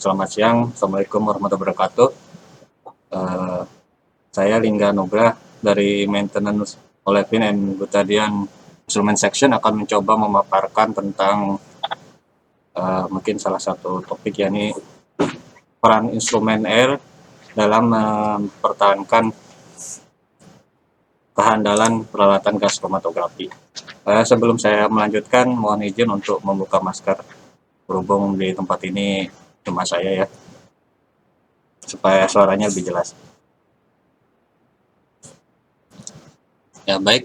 Selamat siang, Assalamualaikum warahmatullahi wabarakatuh. Eh, saya Lingga Nugra dari Maintenance Olefin and Butadian Instrument Section akan mencoba memaparkan tentang mungkin salah satu topik, yakni peran instrumen air dalam mempertahankan kehandalan peralatan gas kromatografi. Sebelum saya melanjutkan, mohon izin untuk membuka masker, berhubung di tempat ini cuma saya ya, supaya suaranya lebih jelas. Ya baik,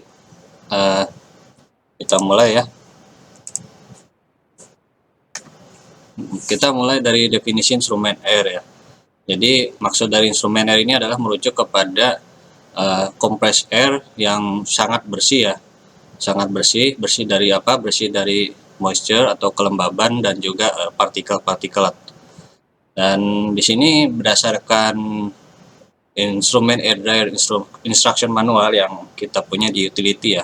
kita mulai ya. Kita mulai dari definisi instrumen air ya. Jadi maksud dari instrumen air ini adalah merujuk kepada compressed air yang sangat bersih ya, sangat bersih. Bersih dari apa? Bersih dari moisture atau kelembaban dan juga partikel-partikel. Dan di sini berdasarkan instrumen air dryer instruction manual yang kita punya di utility ya,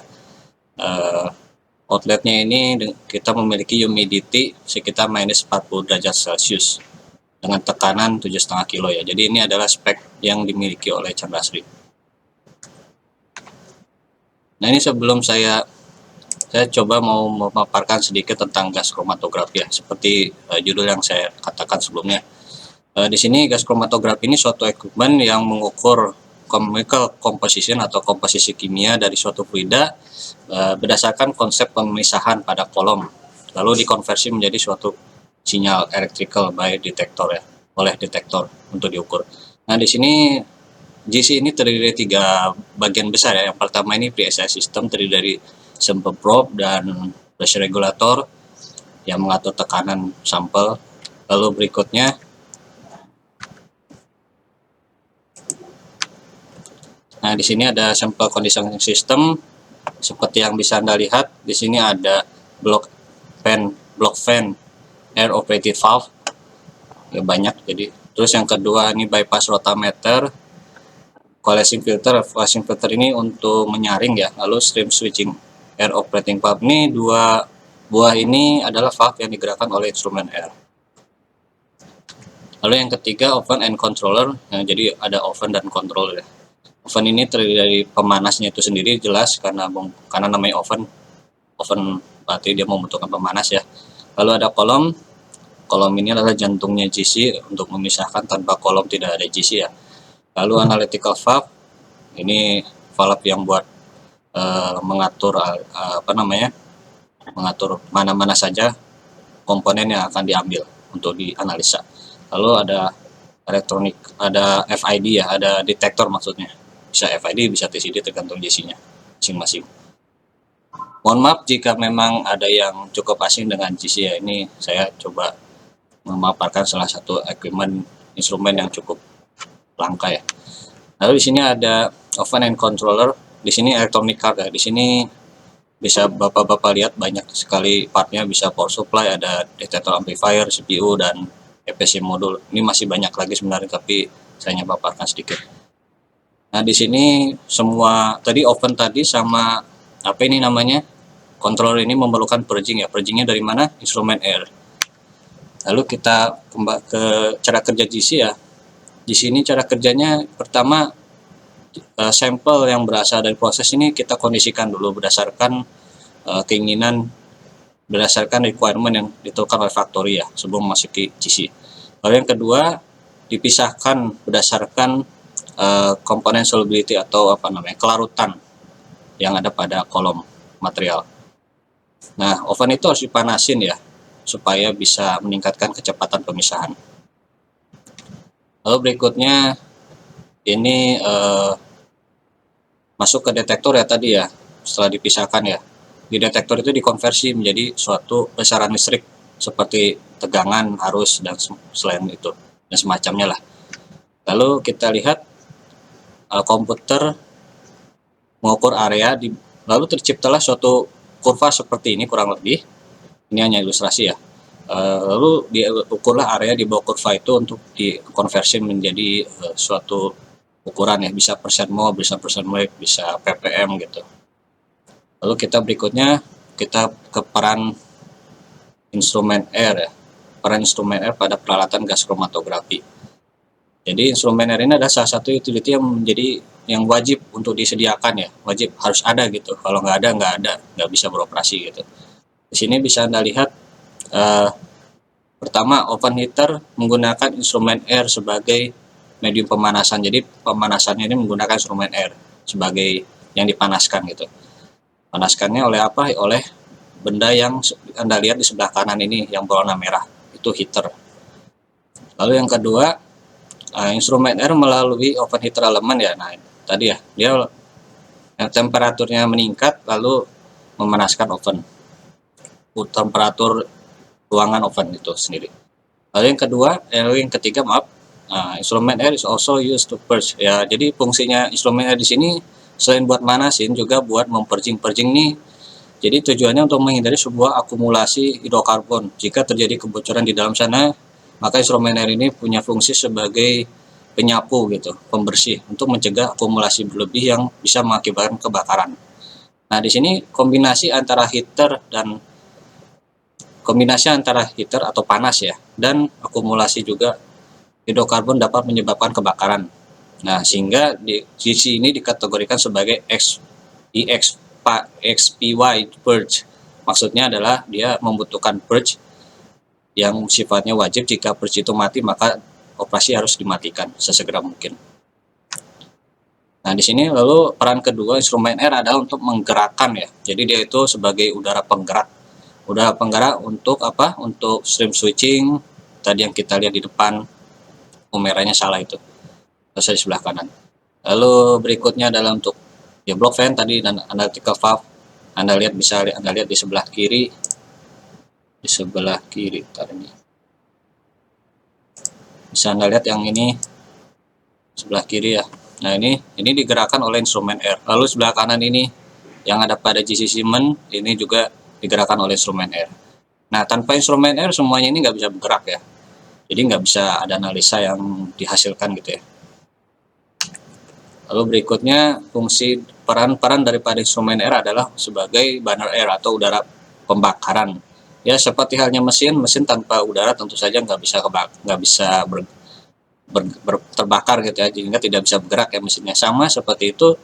outletnya ini kita memiliki humidity sekitar minus 40 derajat Celcius dengan tekanan 7,5 kilo ya. Jadi ini adalah spek yang dimiliki oleh Chandrasri. Nah, ini sebelum saya coba mau memaparkan sedikit tentang gas kromatografi ya, seperti judul yang saya katakan sebelumnya. Di sini gas kromatografi ini suatu equipment yang mengukur chemical composition atau komposisi kimia dari suatu fluida berdasarkan konsep pemisahan pada kolom, lalu dikonversi menjadi suatu sinyal electrical by detektor ya, oleh detektor untuk diukur. Nah, di sini GC ini terdiri dari 3 bagian besar ya. Yang pertama ini PSI system, terdiri dari sample probe dan pressure regulator yang mengatur tekanan sampel. Lalu berikutnya di sini ada sample conditioning system. Seperti yang bisa Anda lihat, di sini ada block fan air operated valve. Ya, banyak. Jadi terus yang kedua ini bypass rotameter, coalescing filter. Coalescing filter ini untuk menyaring ya. Lalu stream switching air operating valve. Ini 2 buah ini adalah valve yang digerakkan oleh instrumen air. Lalu yang ketiga oven and controller. Nah, jadi ada oven dan controller ya. Oven ini terdiri dari pemanasnya itu sendiri, jelas karena namanya oven berarti dia membutuhkan pemanas ya. Lalu ada kolom ini adalah jantungnya GC untuk memisahkan, tanpa kolom tidak ada GC ya. Lalu analytical valve, ini valve yang buat mengatur mengatur mana-mana saja komponen yang akan diambil untuk dianalisa. Lalu ada elektronik, ada FID ya, ada detektor maksudnya. Bisa FID, bisa TCD, tergantung GC-nya masing-masing. Mohon maaf jika memang ada yang cukup asing dengan GC ya. Ini saya coba memaparkan salah satu equipment instrumen yang cukup langka ya. Lalu di sini ada oven and controller. Di sini electronic card ya. Di sini bisa Bapak-bapak lihat banyak sekali partnya, bisa power supply, ada detektor amplifier, CPU, dan EPC modul. Ini masih banyak lagi sebenarnya, tapi saya hanya paparkan sedikit. Nah, di sini semua tadi oven tadi sama apa ini namanya controller ini memerlukan purging ya. Purgingnya dari mana? Instrumen air. Lalu kita kembali ke cara kerja GC ya. Di sini cara kerjanya pertama, sampel yang berasal dari proses ini kita kondisikan dulu berdasarkan keinginan, berdasarkan requirement yang ditentukan oleh factory ya, sebelum masuk ke GC. Lalu yang kedua, dipisahkan berdasarkan komponen solubility atau kelarutan yang ada pada kolom material. Nah, oven itu harus dipanasin ya, supaya bisa meningkatkan kecepatan pemisahan. Lalu berikutnya ini masuk ke detektor ya tadi ya, setelah dipisahkan ya. Di detektor itu dikonversi menjadi suatu besaran listrik seperti tegangan, arus, dan selain itu dan semacamnya lah. Lalu kita lihat komputer mengukur area, lalu terciptalah suatu kurva seperti ini kurang lebih. Ini hanya ilustrasi ya. Lalu diukurlah area di bawah kurva itu untuk dikonversi menjadi suatu ukuran ya, bisa persen mol, bisa persen wave, bisa ppm gitu. Lalu kita berikutnya kita ke peran instrumen air ya. peran instrumen R pada peralatan gas kromatografi. Jadi instrumen R ini adalah salah satu utility yang menjadi yang wajib untuk disediakan ya, wajib harus ada gitu. Kalau nggak ada, nggak bisa beroperasi gitu. Di sini bisa Anda lihat pertama oven heater menggunakan instrumen R sebagai medium pemanasan. Jadi pemanasannya ini menggunakan instrumen R sebagai yang dipanaskan gitu. Panaskannya oleh apa? Oleh benda yang Anda lihat di sebelah kanan ini yang berwarna merah, itu heater. Lalu yang kedua, instrumen R melalui oven heater element ya. Nah, tadi ya, dia temperaturnya meningkat lalu memanaskan oven. Temperatur ruangan oven itu sendiri. Lalu yang ketiga maaf, instrumen R is also used to purge. Ya, jadi fungsinya instrumen R di sini selain buat manasin juga buat memperjing nih. Jadi tujuannya untuk menghindari sebuah akumulasi hidrokarbon. Jika terjadi kebocoran di dalam sana, maka instrumen R ini punya fungsi sebagai penyapu gitu, pembersih untuk mencegah akumulasi berlebih yang bisa mengakibatkan kebakaran. Nah, di sini kombinasi antara heater atau panas ya, dan akumulasi juga hidrokarbon dapat menyebabkan kebakaran. Nah, sehingga di sisi ini dikategorikan sebagai XPY purge. Maksudnya adalah dia membutuhkan purge yang sifatnya wajib. Jika purge itu mati, maka operasi harus dimatikan sesegera mungkin. Nah, di sini lalu peran kedua instrumen R adalah untuk menggerakkan ya. Jadi dia itu sebagai udara penggerak. Udara penggerak untuk apa? Untuk stream switching. Tadi yang kita lihat di depan, merahnya salah itu. Terus di sebelah kanan. Lalu berikutnya adalah untuk ya block fan tadi dan analytical valve. Anda lihat di sebelah kiri. Di sebelah kiri tadi. Bisa Anda lihat yang ini sebelah kiri ya. Nah, ini digerakkan oleh instrumen R. Lalu sebelah kanan ini yang ada pada GC Siemens ini juga digerakkan oleh instrumen R. Nah, tanpa instrumen R semuanya ini nggak bisa bergerak ya. Jadi nggak bisa ada analisa yang dihasilkan gitu ya. Lalu berikutnya fungsi peran daripada instrumen R adalah sebagai burner air atau udara pembakaran. Ya, seperti halnya mesin tanpa udara tentu saja nggak bisa terbakar gitu ya, sehingga tidak bisa bergerak ya mesinnya. Sama seperti itu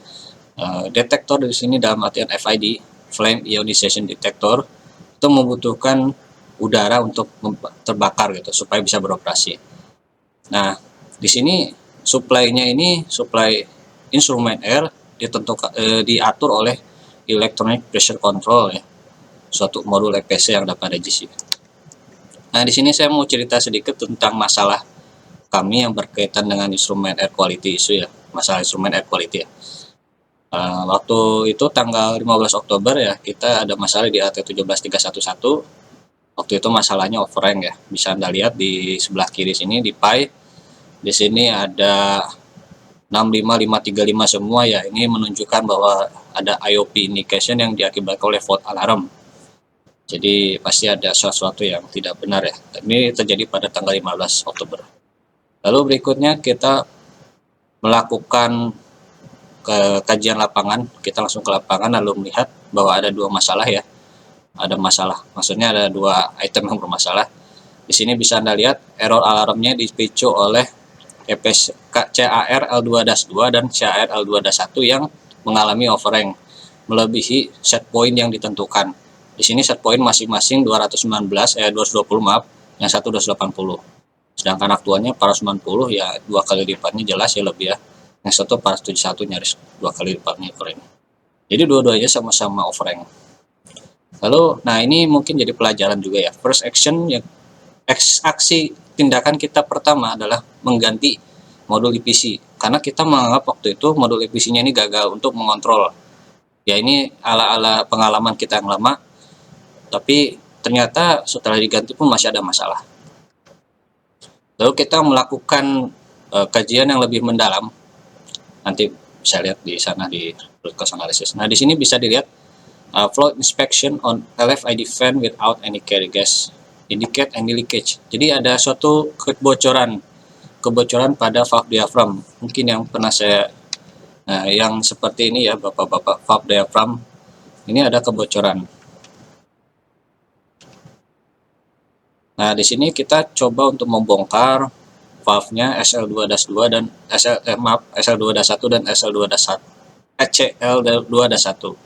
detektor di sini dalam artian FID, flame ionization detector, itu membutuhkan udara untuk terbakar gitu supaya bisa beroperasi. Nah, di sini supply-nya ini supply instrumen R diatur oleh electronic pressure control ya, suatu modul EPC yang ada pada GC. Nah, di sini saya mau cerita sedikit tentang masalah kami yang berkaitan dengan instrumen air quality issue ya, masalah instrumen air quality ya. Waktu itu tanggal 15 Oktober ya, kita ada masalah di AT17311. Waktu itu masalahnya overhang ya. Bisa Anda lihat di sebelah kiri sini di PI. Di sini ada 65535 semua ya. Ini menunjukkan bahwa ada IOP indication yang diakibatkan oleh fault alarm. Jadi pasti ada sesuatu yang tidak benar ya. Ini terjadi pada tanggal 15 Oktober. Lalu berikutnya kita melakukan kajian lapangan. Kita langsung ke lapangan lalu melihat bahwa ada dua masalah ya. Ada masalah, maksudnya ada dua item yang bermasalah. Di sini bisa Anda lihat error alarmnya dipicu oleh EPS CAR L2-2 dan CAR L2-1 yang mengalami overhang melebihi set point yang ditentukan. Di sini set point masing-masing 220 maaf, yang satu 280. Sedangkan aktualnya 490 ya 2 kali lipatnya jelas ya lebih ya. Yang satu 471 nyaris 2 kali lipatnya overhang. Jadi dua-duanya sama-sama overhang. Lalu, nah ini mungkin jadi pelajaran juga ya. First action yang aksi tindakan kita pertama adalah mengganti modul EPC. Karena kita menganggap waktu itu modul EPC-nya ini gagal untuk mengontrol. Ya ini ala-ala pengalaman kita yang lama. Tapi ternyata setelah diganti pun masih ada masalah. Lalu kita melakukan kajian yang lebih mendalam. Nanti bisa lihat di sana di root cause analysis. Nah di sini bisa dilihat flow inspection on LFID fan without any carry gas indicate any leakage. Jadi ada suatu kebocoran pada valve diaphragm. Mungkin yang pernah saya yang seperti ini ya bapak-bapak, valve diaphragm ini ada kebocoran. Nah, di sini kita coba untuk membongkar valve-nya SL2-2 dan SL2-1 dan SL2-1 CL2-1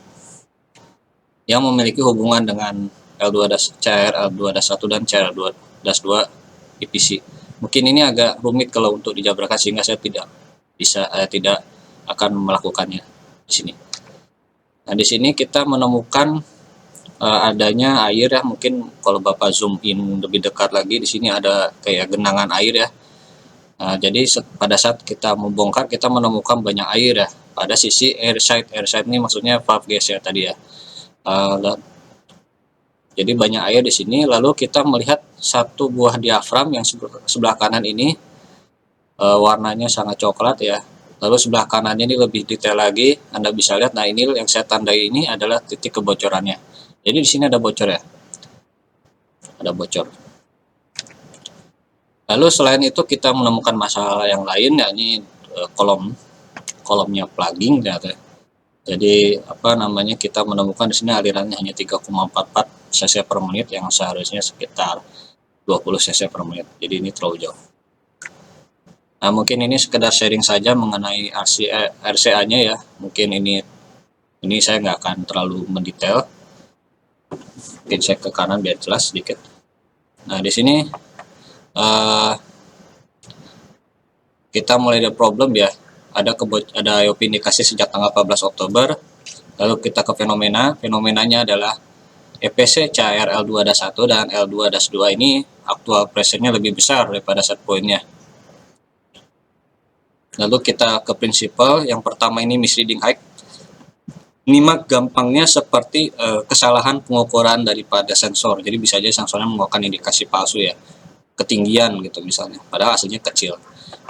yang memiliki hubungan dengan CR2-1 dan CR2-2 IPC. Mungkin ini agak rumit kalau untuk dijabarkan sehingga saya tidak akan melakukannya di sini. Nah, di sini kita menemukan adanya air ya. Mungkin kalau Bapak zoom in lebih dekat lagi, di sini ada kayak genangan air ya. Nah, jadi pada saat kita membongkar, kita menemukan banyak air ya pada sisi air side ini maksudnya valve gas ya tadi ya. Jadi banyak air di sini. Lalu kita melihat satu buah diafram yang sebelah kanan ini warnanya sangat coklat ya. Lalu sebelah kanannya ini lebih detail lagi, Anda bisa lihat. Nah, ini yang saya tandai ini adalah titik kebocorannya. Jadi di sini ada bocor ya, ada bocor. Lalu selain itu kita menemukan masalah yang lain, yakni kolomnya plugging ya. Jadi kita menemukan di sini alirannya hanya 3,44 cc per menit yang seharusnya sekitar 20 cc per menit. Jadi ini terlalu jauh. Nah, mungkin ini sekedar sharing saja mengenai RCA-nya ya. Mungkin ini saya nggak akan terlalu mendetail. Mungkin saya ke kanan biar jelas sedikit. Nah, di sini kita mulai ada problem ya. Ada IOP indikasi sejak tanggal 14 Oktober. Lalu kita ke fenomena. Fenomenanya adalah EPC CRL2-1 dan L2-2 ini aktual pressure-nya lebih besar daripada set point-nya. Lalu kita ke prinsipal. Yang pertama ini misleading height. Ini mah gampangnya seperti kesalahan pengukuran daripada sensor. Jadi bisa aja sensornya mengeluarkan indikasi palsu ya, ketinggian gitu misalnya, padahal hasilnya kecil.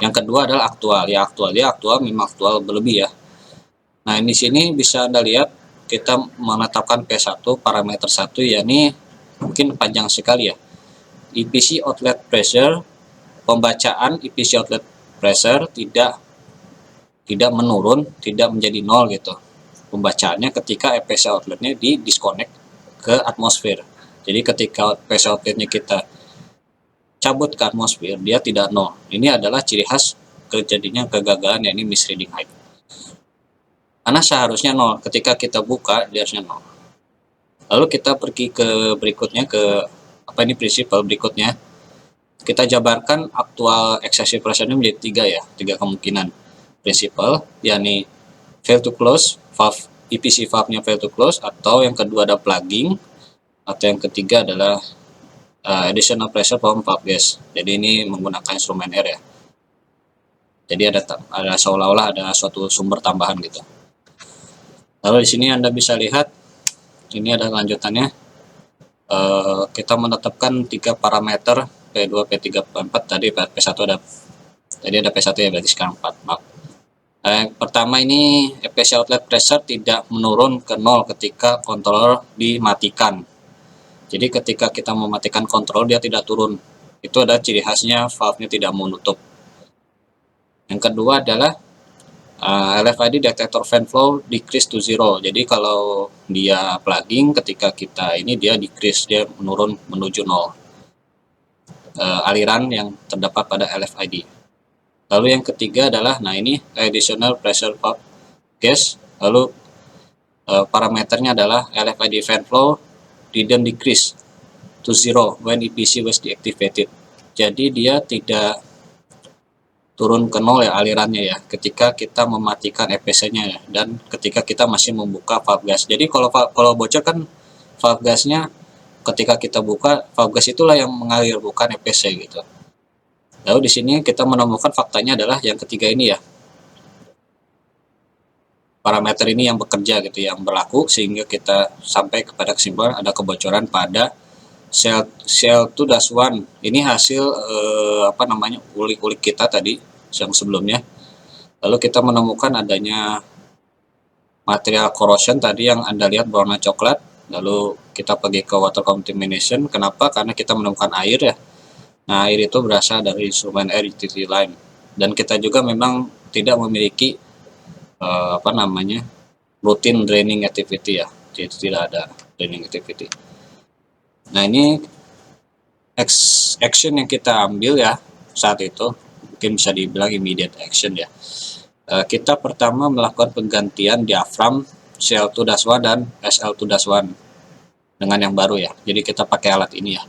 Yang kedua adalah aktual. Ya aktual memang aktual berlebih ya. Nah, di sini bisa Anda lihat kita menetapkan P1 parameter 1, yakni mungkin panjang sekali ya. EPC outlet pressure, pembacaan EPC outlet pressure tidak menurun, tidak menjadi nol gitu. Pembacaannya ketika EPC outletnya di disconnect ke atmosfer. Jadi ketika EPC outletnya kita cabut ke atmosfer, dia tidak nol. Ini adalah ciri khas terjadinya kegagalan, yakni misleading height. Karena seharusnya nol, ketika kita buka dia harusnya nol. Lalu kita pergi ke berikutnya, ke prinsipal berikutnya. Kita jabarkan aktual excessive pressure ini menjadi tiga kemungkinan prinsipal, yakni fail to close, valve EPC valve-nya fail to close, atau yang kedua ada plugging, atau yang ketiga adalah additional pressure from valve gas. Jadi ini menggunakan instrumen air ya. Jadi ada seolah-olah ada suatu sumber tambahan gitu. Lalu di sini Anda bisa lihat ini ada lanjutannya. Kita menetapkan 3 parameter P2, P3, P4. Tadi ada P1 ya, berarti sekarang 4. Maaf. Pertama ini EPC outlet pressure tidak menurun ke 0 ketika controller dimatikan. Jadi ketika kita mematikan kontrol dia tidak turun. Itu ada ciri khasnya valve-nya tidak menutup. Yang kedua adalah LFID detector fan flow decrease to zero. Jadi kalau dia plugging, ketika kita ini dia decrease, dia menurun menuju 0. Aliran yang terdapat pada LFID. Lalu yang ketiga adalah, nah ini additional pressure valve gas. Lalu parameternya adalah LFID fan flow didn't decrease to zero when EPC was deactivated. Jadi dia tidak turun ke 0 ya alirannya ya ketika kita mematikan EPC-nya ya, dan ketika kita masih membuka valve gas. Jadi kalau bocor kan valve gasnya ketika kita buka valve gas itulah yang mengalir, bukan EPC gitu. Lalu di sini kita menemukan faktanya adalah yang ketiga ini ya. Parameter ini yang bekerja gitu, yang berlaku sehingga kita sampai kepada kesimpulan ada kebocoran pada CL2-1. Ini hasil ulik-ulik kita tadi yang sebelumnya. Lalu kita menemukan adanya material corrosion tadi yang Anda lihat berwarna coklat. Lalu kita pergi ke water contamination. Kenapa? Karena kita menemukan air ya. Nah, air itu berasal dari instrumen air utility line. Dan kita juga memang tidak memiliki routine draining activity ya. Jadi tidak ada draining activity. Nah, ini action yang kita ambil ya saat itu mungkin bisa dibilang immediate action ya. Kita pertama melakukan penggantian diafram CL2-1 dan SL2-1 dengan yang baru ya. Jadi kita pakai alat ini ya,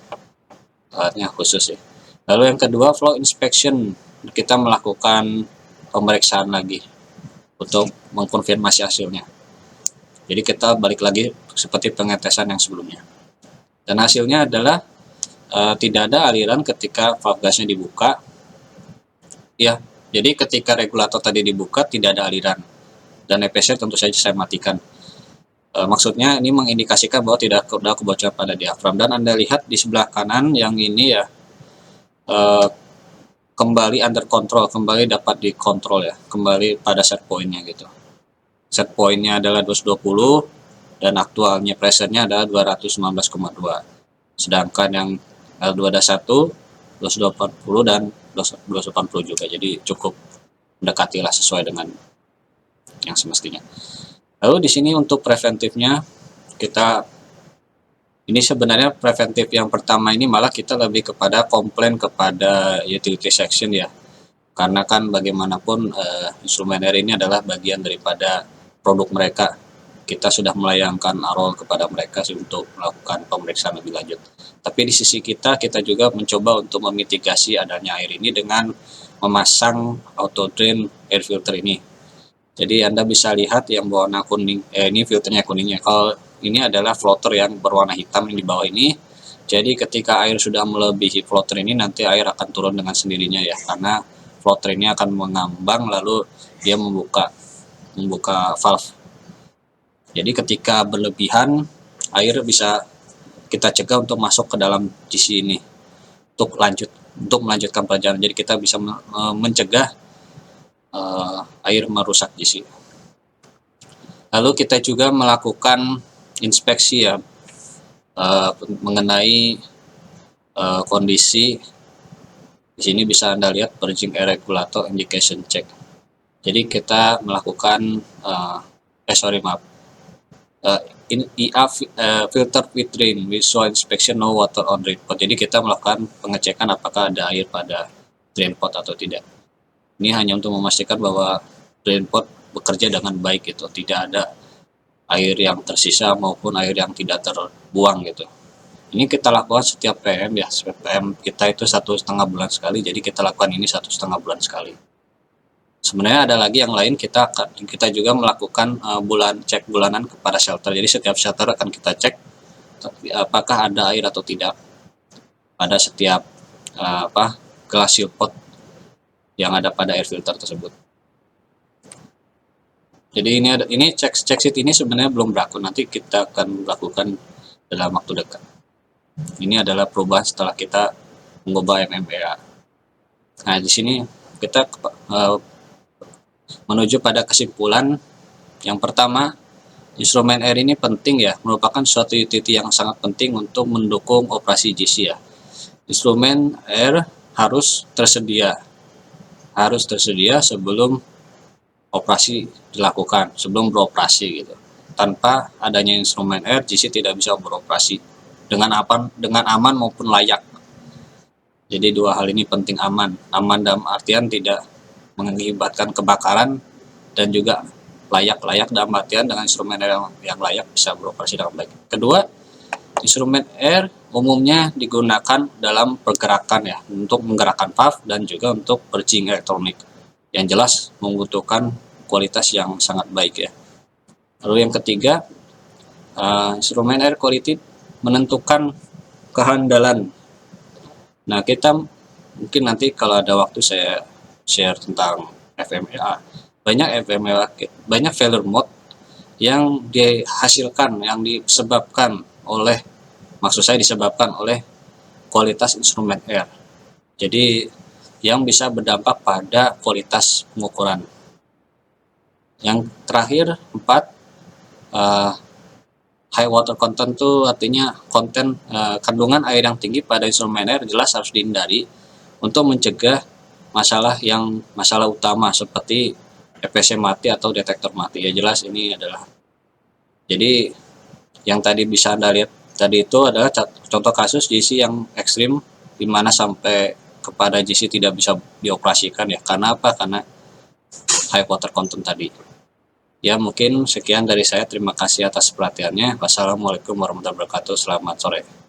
alatnya khusus ya. Lalu yang kedua, flow inspection, kita melakukan pemeriksaan lagi untuk mengkonfirmasi hasilnya. Jadi kita balik lagi seperti pengetesan yang sebelumnya. Dan hasilnya adalah tidak ada aliran ketika valve gasnya dibuka. Ya, jadi ketika regulator tadi dibuka tidak ada aliran. Dan EPC tentu saja saya matikan. Maksudnya ini mengindikasikan bahwa tidak ada kebocoran pada diafram. Dan Anda lihat di sebelah kanan yang ini ya, kembali under control, kembali dapat dikontrol ya, kembali pada set pointnya gitu. Set pointnya adalah 220 dan aktualnya pressure-nya adalah 219,2. Sedangkan yang L2-1 240 dan 280 juga, jadi cukup mendekati lah sesuai dengan yang semestinya. Lalu di sini untuk preventifnya, kita ini sebenarnya preventif yang pertama ini malah kita lebih kepada komplain kepada utility section ya, karena kan bagaimanapun instrumen air ini adalah bagian daripada produk mereka. Kita sudah melayangkan AROL kepada mereka untuk melakukan pemeriksaan lebih lanjut. Tapi di sisi kita juga mencoba untuk memitigasi adanya air ini dengan memasang auto drain air filter ini. Jadi Anda bisa lihat yang berwarna kuning, ini filternya kuningnya. Kalau ini adalah floater yang berwarna hitam yang di bawah ini. Jadi ketika air sudah melebihi floater ini, nanti air akan turun dengan sendirinya ya, karena floater ini akan mengambang lalu dia membuka valve. Jadi ketika berlebihan, air bisa kita cegah untuk masuk ke dalam GC ini untuk melanjutkan perjalanan. Jadi kita bisa mencegah air merusak GC. Lalu kita juga melakukan inspeksi ya, mengenai kondisi. Di sini bisa Anda lihat purging air regulator indication check. Jadi kita melakukan filter with drain, visual inspection, no water on drain pot. Jadi kita melakukan pengecekan apakah ada air pada drain pot atau tidak. Ini hanya untuk memastikan bahwa drain pot bekerja dengan baik gitu, tidak ada air yang tersisa maupun air yang tidak terbuang gitu. Ini kita lakukan setiap PM ya, PM kita itu 1,5 bulan sekali, jadi kita lakukan ini 1,5 bulan sekali. Sebenarnya ada lagi yang lain, kita juga melakukan cek bulanan kepada shelter. Jadi setiap shelter akan kita cek apakah ada air atau tidak pada setiap gelas seal pot yang ada pada air filter tersebut. Jadi ini cek sheet ini sebenarnya belum berlaku, nanti kita akan lakukan dalam waktu dekat. Ini adalah perubahan setelah kita mengubah MMEA. Nah, di sini kita menuju pada kesimpulan. Yang pertama, instrumen air ini penting ya, merupakan suatu utility yang sangat penting untuk mendukung operasi GC ya. Instrumen air harus tersedia sebelum operasi dilakukan, sebelum beroperasi gitu. Tanpa adanya instrumen air, GC tidak bisa beroperasi dengan aman maupun layak. Jadi dua hal ini penting, aman dalam artian tidak mengakibatkan kebakaran, dan juga layak dalam artian dengan instrumen air yang layak bisa beroperasi dengan baik. Kedua, instrumen air umumnya digunakan dalam pergerakan ya, untuk menggerakkan valve dan juga untuk purging elektronik, yang jelas membutuhkan kualitas yang sangat baik ya. Lalu yang ketiga, instrumen air quality menentukan kehandalan. Nah, kita mungkin nanti kalau ada waktu saya share tentang FMEA. Banyak failure mode yang dihasilkan, yang disebabkan oleh kualitas instrumen air. Jadi yang bisa berdampak pada kualitas pengukuran. Yang terakhir 4, high water content itu artinya kandungan air yang tinggi pada instrumen air jelas harus dihindari untuk mencegah masalah utama seperti EPC mati atau detektor mati ya. Jelas ini adalah, jadi yang tadi bisa Anda lihat tadi itu adalah contoh kasus GC yang ekstrim dimana sampai kepada JC tidak bisa dioperasikan ya. Karena apa? Karena high water content tadi. Ya mungkin sekian dari saya, terima kasih atas perhatiannya. Wassalamualaikum warahmatullahi wabarakatuh, selamat sore.